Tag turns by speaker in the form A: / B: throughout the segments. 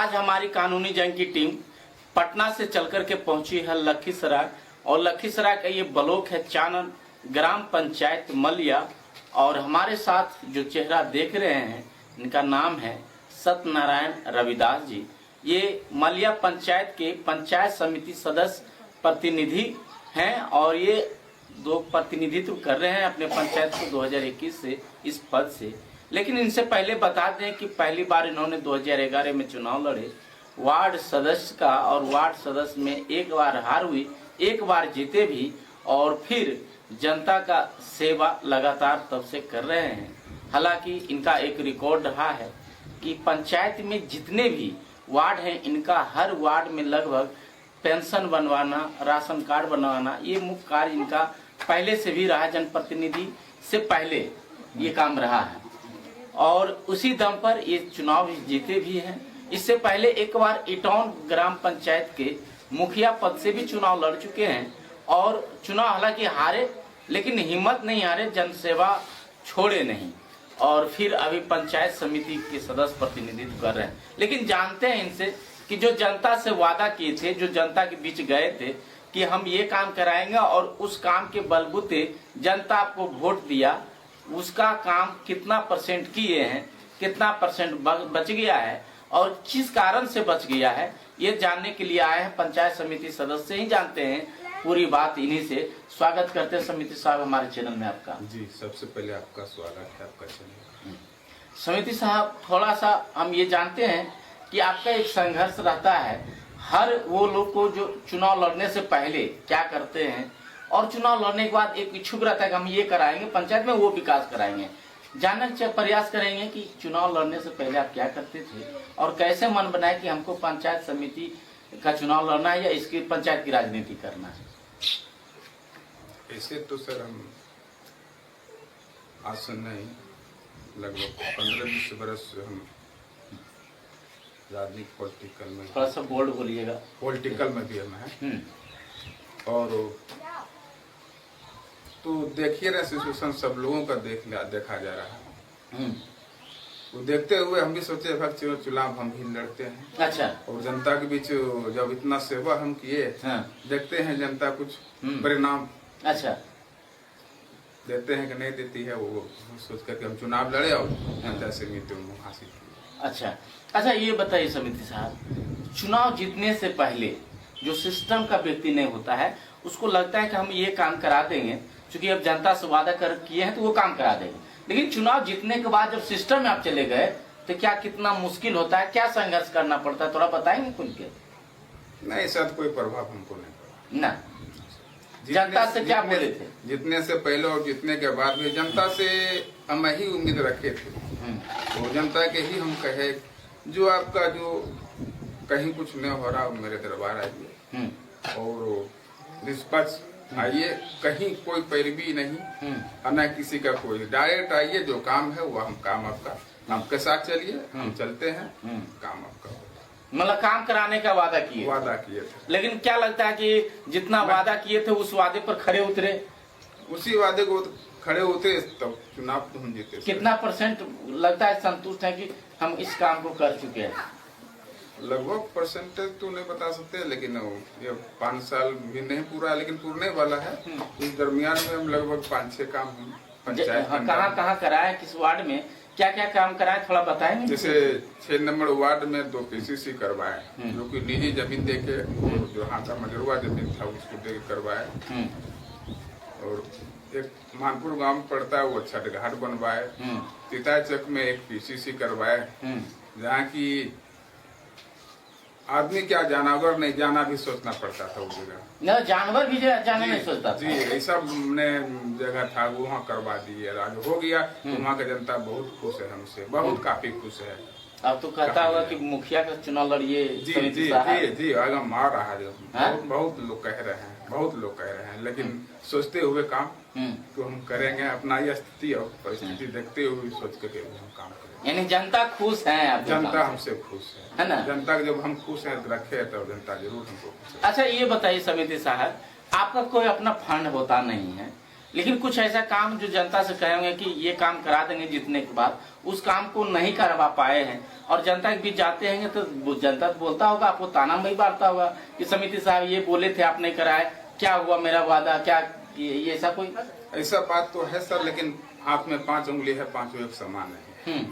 A: आज हमारी कानूनी जंग की टीम पटना से चलकर के पहुंची है लखीसराय, और लखीसराय का ये ब्लॉक है चानन, ग्राम पंचायत मलिया। और हमारे साथ जो चेहरा देख रहे हैं इनका नाम है सत्यनारायण रविदास जी। ये मलिया पंचायत के पंचायत समिति सदस्य प्रतिनिधि हैं और ये दो प्रतिनिधित्व कर रहे हैं अपने पंचायत को 2021 से इस पद से। लेकिन इनसे पहले बता दें कि पहली बार इन्होंने 2011 में चुनाव लड़े वार्ड सदस्य का, और वार्ड सदस्य में एक बार हार हुई, एक बार जीते भी, और फिर जनता का सेवा लगातार तब से कर रहे हैं। हालांकि इनका एक रिकॉर्ड रहा है कि पंचायत में जितने भी वार्ड हैं इनका हर वार्ड में लगभग पेंशन बनवाना, राशन कार्ड बनवाना, ये मुख्य कार्य इनका पहले से भी रहा, जनप्रतिनिधि से पहले ये काम रहा है और उसी दम पर ये चुनाव जीते भी हैं। इससे पहले एक बार इटौन ग्राम पंचायत के मुखिया पद से भी चुनाव लड़ चुके हैं और चुनाव हालांकि हारे, लेकिन हिम्मत नहीं हारे, जनसेवा छोड़े नहीं, और फिर अभी पंचायत समिति के सदस्य प्रतिनिधित्व कर रहे हैं। लेकिन जानते हैं इनसे कि जो जनता से वादा किए थे, जो जनता के बीच गए थे कि हम ये काम कराएंगे और उस काम के बलबूते जनता आपको वोट दिया, उसका काम कितना परसेंट किए हैं, कितना परसेंट बच गया है और किस कारण से बच गया है, ये जानने के लिए आए हैं। पंचायत समिति सदस्य ही जानते हैं पूरी बात इन्हीं से। स्वागत करते हैं समिति साहब हमारे चैनल में आपका।
B: जी, सबसे पहले आपका स्वागत है आपका चैनल।
A: समिति साहब, थोड़ा सा हम ये जानते हैं कि आपका एक संघर्ष रहता है हर वो लोग को जो चुनाव लड़ने से पहले क्या करते हैं और चुनाव लड़ने के बाद एक इच्छुक रहता है कि हम ये कराएंगे पंचायत में, वो विकास कराएंगे। जानने का प्रयास करेंगे कि चुनाव लड़ने से पहले आप क्या करते थे और कैसे मन बनाए कि हमको पंचायत समिति का चुनाव लड़ना है या इसकी पंचायत की राजनीति करना है।
B: ऐसे तो सर हम आज से नहीं, लगभग 15-20 वर्ष से हम राजनीतिक पॉलिटिकल में,
A: थोड़ा सा बोल्ड बोलिएगा,
B: पॉलिटिकल में भी हम हैं। और तो देखिए रहे सिचुएशन सब लोगों का देखा जा रहा है। वो देखते हुए हम भी सोचे भाई चुनाव हम भी लड़ते हैं।
A: अच्छा। और
B: जनता के बीच जब इतना सेवा हम किए, देखते हैं जनता कुछ परिणाम
A: अच्छा
B: देते हैं कि नहीं देती है, वो सोच करके हम चुनाव लड़े और पंचायत समिति में हासिल किए।
A: अच्छा, ये बताइए समिति साहब, चुनाव जीतने से पहले जो सिस्टम का व्यक्ति नहीं होता है उसको लगता है कि हम ये काम करा देंगे, क्योंकि अब जनता से वादा कर किए हैं तो वो काम करा देंगे। लेकिन चुनाव जीतने के बाद जब सिस्टम में आप चले गए तो क्या कितना मुश्किल होता है, क्या संघर्ष करना पड़ता है, थोड़ा बताएंगे खुल के।
B: नहीं सर, कोई प्रभाव हमको नहीं पड़ा
A: ना। जनता से क्या बोले थे?
B: जितने से पहले और जितने के बाद भी जनता से हम ही उम्मीद रखे थे, तो जनता के ही हम कहे जो आपका जो कहीं कुछ नहीं हो रहा मेरे दरबार आइए और निष्पक्ष आइए, कहीं कोई पैरवी नहीं, न किसी का कोई, डायरेक्ट आइए, जो काम है वो हम काम आपके साथ चलिए, हम चलते हैं, काम आपका।
A: मतलब काम कराने का वादा किए
B: थे।
A: लेकिन क्या लगता है कि जितना वादा किए थे उस वादे पर खड़े उतरे?
B: उसी वादे को खड़े होते तब चुनाव तो हम जीते।
A: कितना परसेंट लगता है संतुष्ट है कि हम इस काम को कर चुके हैं?
B: लगभग परसेंटेज तो नहीं बता सकते, लेकिन ये 5 साल भी नहीं पूरा, लेकिन पूरने वाला है। इस दरमियान में हम लगभग 5-6 काम पंचायत
A: कहाँ कराए, किस वार्ड में क्या क्या काम कराए, थोड़ा बताएंगे।
B: जैसे 6 नंबर वार्ड में 2 PCC करवाए, जो कि निजी जमीन देके, जो हाथ का मजरुआ जमीन था उसको दे करवाए, और एक मानपुर गांव में पड़ता है वो छठ घाट बनवाए, तिताचक में एक PCC करवाए, जहाँ की आदमी क्या जानवर नहीं जाना भी सोचना पड़ता था वो जगह,
A: जानवर भी जाना नहीं सोचता
B: जी, ऐसा ने जगह था वो वहाँ करवा दिए, आज हो गया। तो वहाँ का जनता बहुत खुश है हमसे, बहुत काफी खुश है।
A: अब तो कहता होगा कि मुखिया का चुनाव लड़िए।
B: जी जी जी जी, आगे मार रहा है, बहुत लोग कह रहे हैं, लेकिन सोचते हुए काम तो हम करेंगे, अपना यह स्थिति और परिस्थिति देखते हुए सोच करके हम काम करेंगे।
A: यानी जनता खुश है,
B: जनता हमसे खुश
A: है ना?
B: जनता जब हम खुश हैं रखे तो जनता जरूर हमको खुश है।
A: अच्छा, ये बताइए समिति साहब, आपका कोई अपना फंड होता नहीं है, लेकिन कुछ ऐसा काम जो जनता से कहेंगे कि ये काम करा देंगे जीतने के बाद, उस काम को नहीं करवा पाए हैं और जनता के बीच जाते हैं तो जनता तो बोलता होगा, आपको ताना भी मारता होगा कि समिति साहब ये बोले थे आप नहीं कराए, क्या हुआ मेरा वादा, क्या ये ऐसा कोई?
B: ऐसा बात तो है सर, लेकिन हाथ में 5 उंगली है, पांचों एक समान है।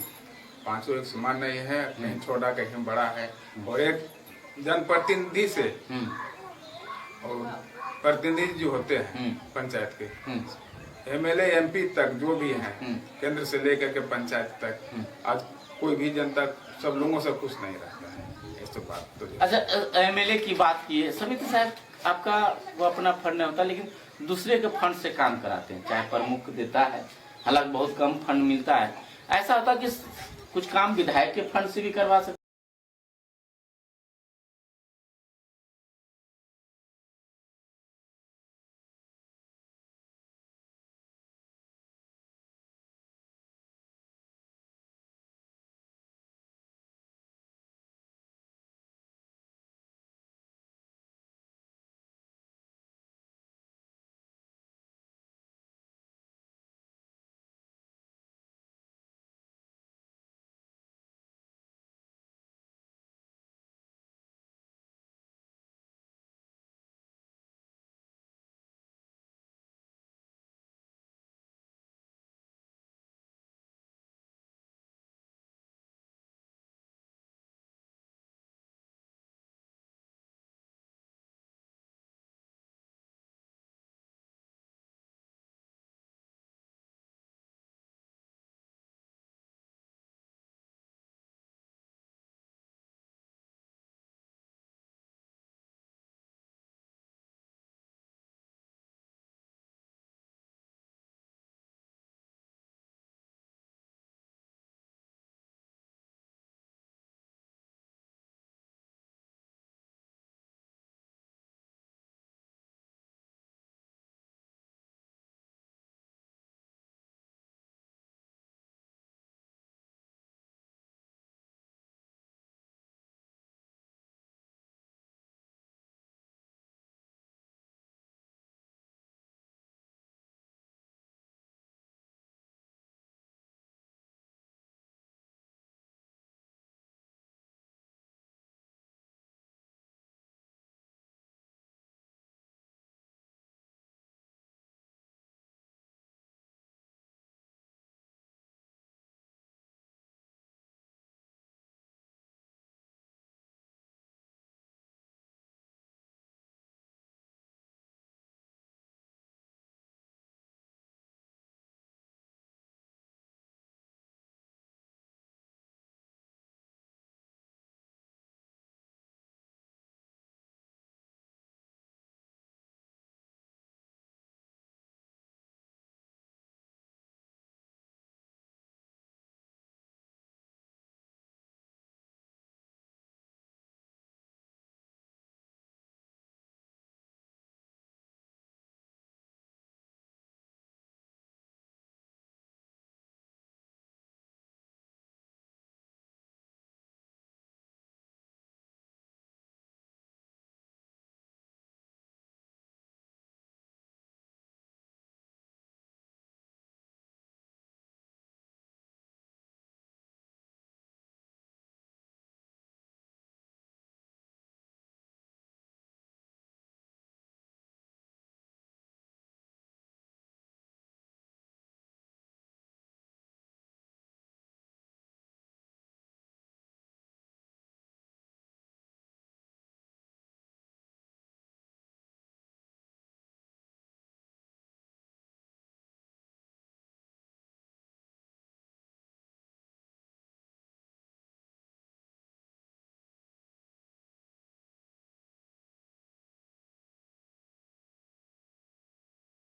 B: पांचों एक समान नहीं है, कहीं छोटा कहीं बड़ा है। और एक जनप्रतिनिधि से और प्रतिनिधि जो होते हैं पंचायत के, एमएलए एमपी तक जो भी हैं, केंद्र से लेकर के पंचायत तक, आज कोई भी जनता सब लोगों से खुश नहीं रहता है। इस तो बात तो
A: अच्छा, एमएलए की बात की है समिति साहब, आपका वो अपना फंड नहीं होता लेकिन दूसरे के फंड से काम कराते हैं, चाहे प्रमुख देता है, हालांकि बहुत कम फंड मिलता है। ऐसा होता है कि कुछ काम विधायक के फंड से भी करवा सकते